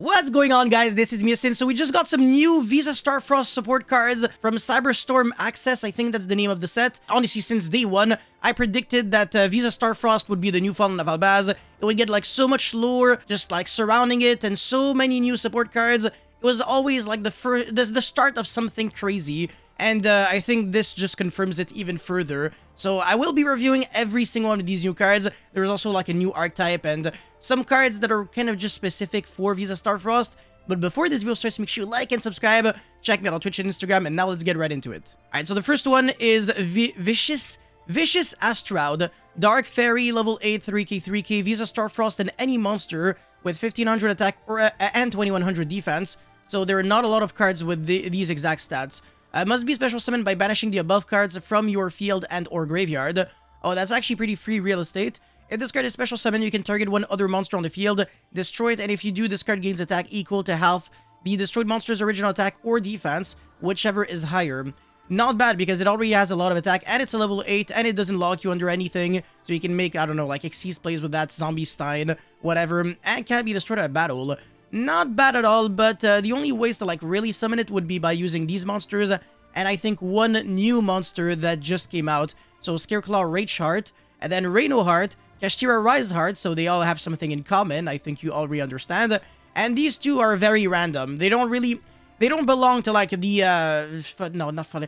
What's going on, guys? This is Miasin. So we just got some new Visa Starfrost support cards from Cyberstorm Access. I think that's the name of the set. Honestly, since day one, I predicted that Visa Starfrost would be the new Fallen of Albaz. It would get like so much lore, just like surrounding it, and so many new support cards. It was always like the start of something crazy. And I think this just confirms it even further. So I will be reviewing every single one of these new cards. There's also like a new archetype and some cards that are kind of just specific for Visa Starfrost. But before this video starts, make sure you like and subscribe. Check me out on Twitch and Instagram. And now let's get right into it. Alright, so the first one is Vicious Astraud. Dark Fairy, level 8, 3k, 3k. Visa Starfrost and any monster with 1500 attack and 2100 defense. So there are not a lot of cards with these exact stats. Must be special summoned by banishing the above cards from your field and or graveyard. Oh, that's actually pretty free real estate. If this card is special summoned, you can target one other monster on the field, destroy it, and if you do, this card gains attack equal to half the destroyed monster's original attack or defense, whichever is higher. Not bad, because it already has a lot of attack, and it's a level 8, and it doesn't lock you under anything, so you can make, I don't know, like Xyz plays with that, Zombie Stein, whatever, and can't be destroyed at battle. Not bad at all, but the only ways to like really summon it would be by using these monsters, and I think one new monster that just came out. So Scareclaw Rage Heart, and then Reno Heart, Kashtira Rise Heart, so they all have something in common, I think you already understand. And these two are very random. They don't belong to like the, no, not funny,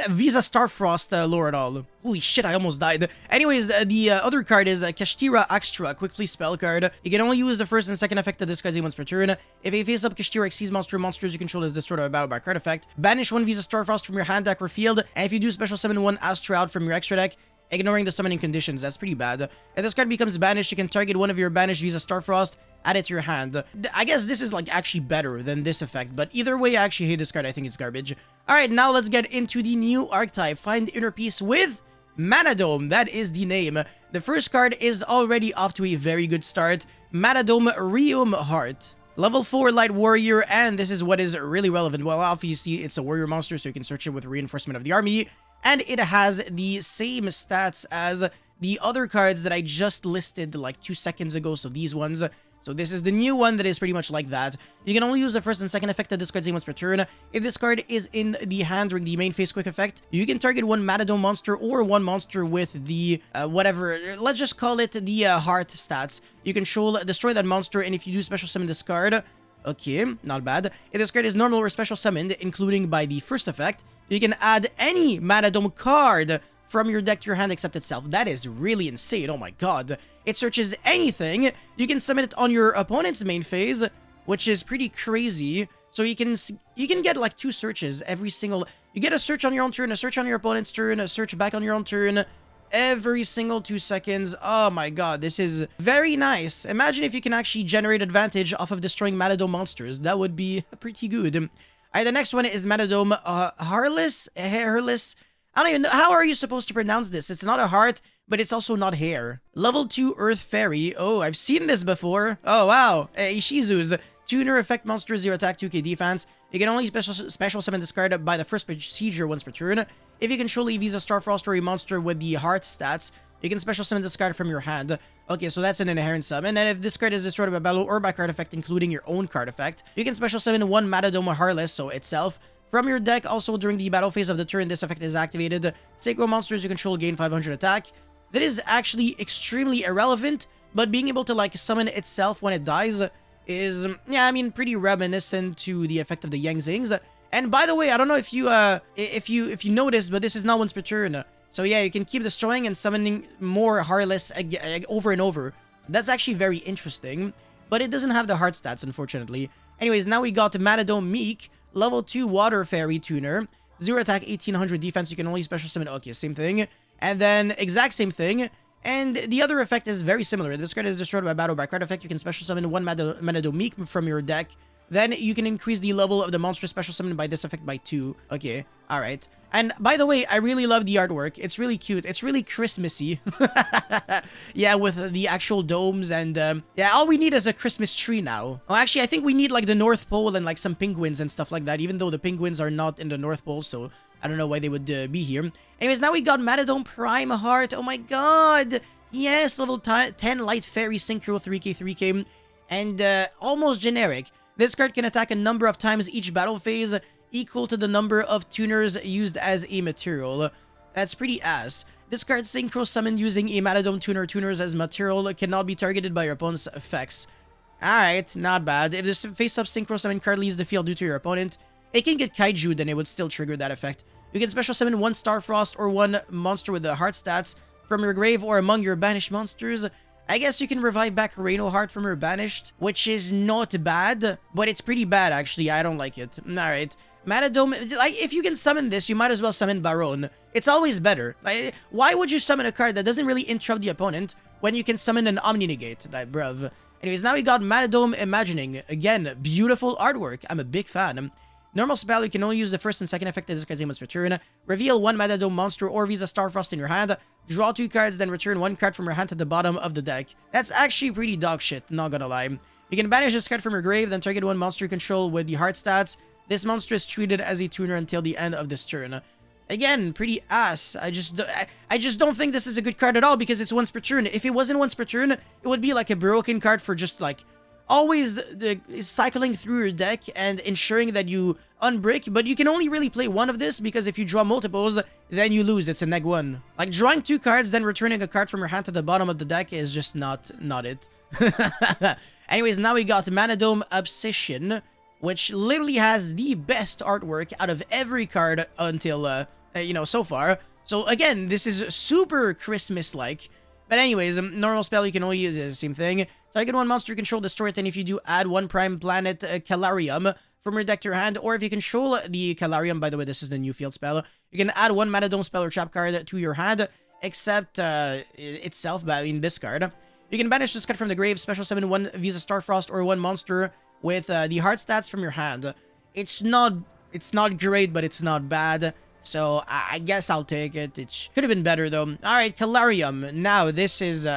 Visa Starfrost lore at all. Holy shit, I almost died. Anyways, the other card is Kashtira Extra, quickly spell card. You can only use the first and second effect to disguise once per turn. If a face-up Kashtira Xyz monsters you control is destroyed by a battle by card effect. Banish one Visa Starfrost from your hand deck or field, and if you do, special summon one Astraud from your extra deck, ignoring the summoning conditions. That's pretty bad. If this card becomes banished, you can target one of your banished Visa Starfrost, add it to your hand. I guess this is like actually better than this effect, but either way, I actually hate this card. I think it's garbage. Alright, now let's get into the new archetype. Find inner peace with Manadome. That is the name. The first card is already off to a very good start. Manadome Realm Heart. Level 4 Light Warrior, and this is what is really relevant. Well, obviously, it's a warrior monster, so you can search it with reinforcement of the army. And it has the same stats as the other cards that I just listed like 2 seconds ago, so these ones. So this is the new one that is pretty much like that. You can only use the first and second effect to discard once per turn. If this card is in the hand during the main phase quick effect, you can target one Manadome monster or one monster with the, whatever, let's just call it the heart stats. You control, destroy that monster, and if you do special summon this card, okay, not bad. If this card is normal or special summoned, including by the first effect, you can add any Manadome card from your deck to your hand except itself. That is really insane. Oh my god. It searches anything. You can summon it on your opponent's main phase, which is pretty crazy. So you can get like 2 searches every single... You get a search on your own turn, a search on your opponent's turn, a search back on your own turn, every single 2 seconds. Oh my god, this is very nice. Imagine if you can actually generate advantage off of destroying Manadome monsters. That would be pretty good. Alright, the next one is Manadome Hairless. I don't even know. How are you supposed to pronounce this? It's not a heart, but it's also not hair. Level 2 Earth Fairy. Oh, I've seen this before. Oh, wow. Ishizu's. Tuner effect monster, 0 attack, 2k defense. You can only special summon this card by the first procedure once per turn. If you control a Visa Starfrost or a monster with the heart stats, you can special summon this card from your hand. Okay, so that's an inherent summon. And if this card is destroyed by battle or by card effect, including your own card effect, you can special summon one Manadome Heartless, so itself, from your deck. Also, during the battle phase of the turn, this effect is activated. Synchro monsters you control gain 500 attack. That is actually extremely irrelevant, but being able to like summon itself when it dies is, yeah, I mean, pretty reminiscent to the effect of the Yang Zings. And by the way, I don't know if you noticed, but this is not once per turn. So yeah, you can keep destroying and summoning more Heartless over and over. That's actually very interesting, but it doesn't have the heart stats, unfortunately. Anyways, now we got Manadome Meek, level 2 Water Fairy Tuner, 0 attack, 1800 defense. You can only special summon. Okay, same thing. And then exact same thing. And the other effect is very similar. This card is destroyed by battle by card effect. You can special summon one Manadome Meek from your deck. Then you can increase the level of the monster special summoned by this effect by 2. Okay, alright. And by the way, I really love the artwork. It's really cute. It's really Christmassy. Yeah, with the actual domes and... yeah, all we need is a Christmas tree now. Well, actually, I think we need like the North Pole and like some penguins and stuff like that, even though the penguins are not in the North Pole, so I don't know why they would be here. Anyways, now we got Manadome Prime Heart. Oh my god! Yes, level 10 Light Fairy Synchro 3k, 3k. and almost generic. This card can attack a number of times each battle phase, equal to the number of tuners used as a material. That's pretty ass. This card synchro summoned using a Manadome tuners as material cannot be targeted by your opponent's effects. Alright, not bad. If this face-up synchro summon card leaves the field due to your opponent, it can get kaiju, then it would still trigger that effect. You can special summon one Starfrost or one monster with the heart stats from your grave or among your banished monsters. I guess you can revive back Reno Heart from her banished, which is not bad, but it's pretty bad actually. I don't like it. Alright. Manadome, like, if you can summon this, you might as well summon Baron. It's always better. Like, why would you summon a card that doesn't really interrupt the opponent when you can summon an Omni-Negate? Like, bruv. Anyways, now we got Manadome Imagining. Again, beautiful artwork. I'm a big fan. Normal spell, you can only use the first and second effect of this guy's name per turn. Reveal one Manadome monster or Visa Starfrost in your hand. Draw 2 cards, then return 1 card from your hand to the bottom of the deck. That's actually pretty dog shit, not gonna lie. You can banish this card from your grave, then target one monster you control with the heart stats. This monster is treated as a tuner until the end of this turn. Again, pretty ass. I just don't think this is a good card at all because it's once per turn. If it wasn't once per turn, it would be like a broken card for just like always cycling through your deck and ensuring that you unbrick, but you can only really play one of this because if you draw multiples, then you lose. It's a neg 1. Like drawing 2 cards, then returning a card from your hand to the bottom of the deck is just not it. Anyways, now we got Manadome Obsession, which literally has the best artwork out of every card until, you know, so far. So again, this is super Christmas-like. But anyways, normal spell, you can only use the same thing. Target one monster you control, destroy it, and if you do, add one prime planet Calarium from your deck to your hand, or if you control the Calarium, by the way, this is the new field spell, you can add one Manadome spell or trap card to your hand, except itself, but I mean this card. You can banish this card from the grave, special summon one Visa Starfrost or one monster with the heart stats from your hand. It's not great, but it's not bad. So I guess I'll take it. It could have been better though. All right, Calarium. Now this is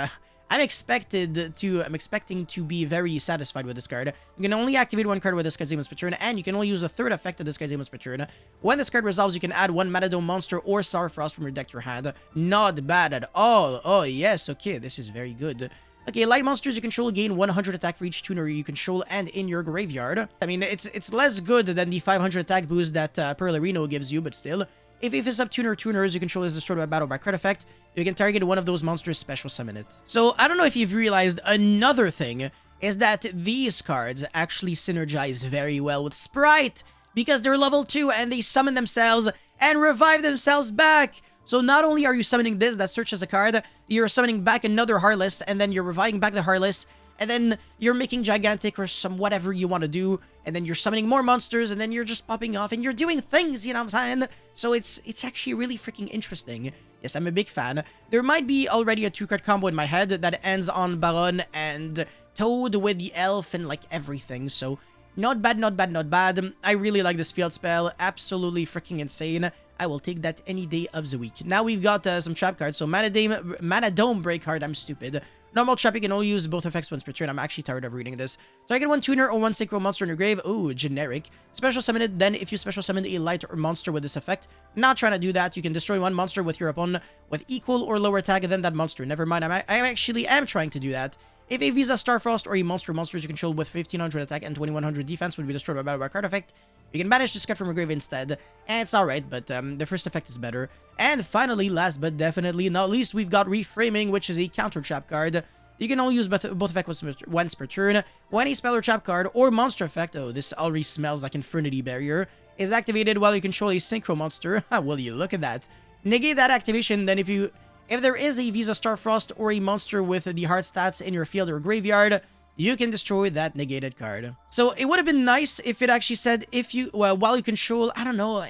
I'm expecting to be very satisfied with this card. You can only activate one card with this guy's name per turn, and you can only use a third effect of this guy's name per turn. When this card resolves, you can add one Manadome monster or Starfrost from your deck to your hand. Not bad at all. Oh yes, okay, this is very good. Okay, light monsters you control gain 100 attack for each tuner you control and in your graveyard. I mean, it's less good than the 500 attack boost that Perlerino gives you, but still. If you face up tuners you control is destroyed by battle by card effect, you can target one of those monsters, special summon it. So, I don't know if you've realized another thing is that these cards actually synergize very well with Sprite because they're level 2 and they summon themselves and revive themselves back. So not only are you summoning this that searches a card, you're summoning back another Heartless, and then you're reviving back the Heartless, and then you're making Gigantic or some whatever you want to do, and then you're summoning more monsters, and then you're just popping off, and you're doing things, you know what I'm saying? So it's actually really freaking interesting. Yes, I'm a big fan. There might be already a 2-card combo in my head that ends on Baron and Toad with the Elf and like everything, so not bad, not bad, not bad. I really like this field spell, absolutely freaking insane. I will take that any day of the week. Now we've got some trap cards. So Manadome Break Card, I'm stupid. Normal trap, you can only use both effects once per turn. I'm actually tired of reading this. Target one tuner or one synchro monster in your grave. Ooh, generic. Special summon it. Then if you special summon a light or monster with this effect, not trying to do that. You can destroy one monster with your opponent with equal or lower attack than that monster. Never mind, I actually am trying to do that. If a Visa Starfrost or a monsters you control with 1500 attack and 2100 defense would be destroyed by battle by card effect, you can banish this card from your grave instead. And it's alright, but the first effect is better. And finally, last but definitely not least, we've got Reframing, which is a counter trap card. You can only use both effects once per turn. When a spell or trap card or monster effect, oh, this already smells like Infernity Barrier, is activated while you control a synchro monster. Will you look at that? Negate that activation, then if there is a Visa Starfrost or a monster with the heart stats in your field or graveyard, you can destroy that negated card. So it would have been nice if it actually said if you, well, while you control, I don't know,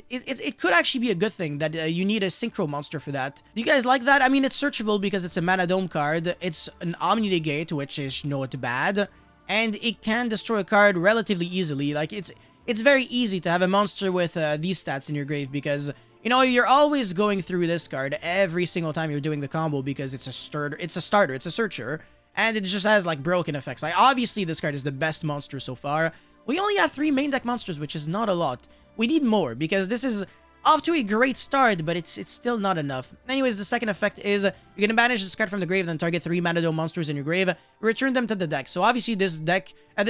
it could actually be a good thing that you need a synchro monster for that. Do you guys like that? I mean, it's searchable because it's a Manadome card. It's an Omni-Negate, which is not bad, and it can destroy a card relatively easily. Like, it's very easy to have a monster with these stats in your grave because, you know, you're always going through this card every single time you're doing the combo because it's a starter, it's a searcher, and it just has like broken effects. Like, obviously this card is the best monster so far. We only have 3 main deck monsters, which is not a lot. We need more because this is Off to a great start, but it's still not enough. Anyways, the second effect is you're gonna banish this card from the grave, then target 3 Manadome monsters in your grave, return them to the deck. So obviously this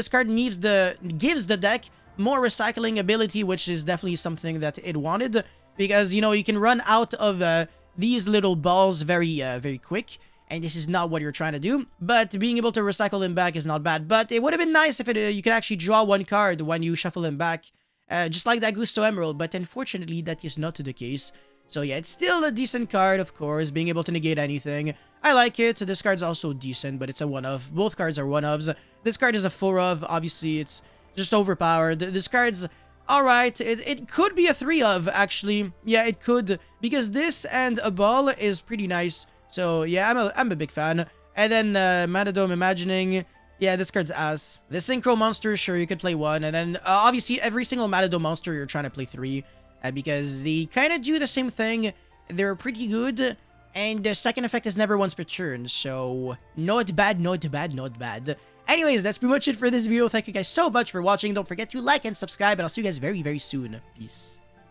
card gives the deck more recycling ability, which is definitely something that it wanted, because you know you can run out of these little balls very quick. And this is not what you're trying to do. But being able to recycle them back is not bad. But it would have been nice if you could actually draw one card when you shuffle them back. Just like that Gusto Emerald. But unfortunately, that is not the case. So yeah, it's still a decent card, of course. Being able to negate anything. I like it. This card's also decent, but it's a one-of. Both cards are one-ofs. This card is a 4-of. Obviously, it's just overpowered. This card's alright. It could be a 3-of, actually. Yeah, it could. Because this and a ball is pretty nice. So, yeah, I'm a big fan. And then, Manadome Imagining. Yeah, this card's ass. The Synchro monster, sure, you could play 1. And then, obviously, every single Manadome monster, you're trying to play 3. Because they kind of do the same thing. They're pretty good. And the second effect is never once per turn. So, not bad, not bad, not bad. Anyways, that's pretty much it for this video. Thank you guys so much for watching. Don't forget to like and subscribe. And I'll see you guys very, very soon. Peace.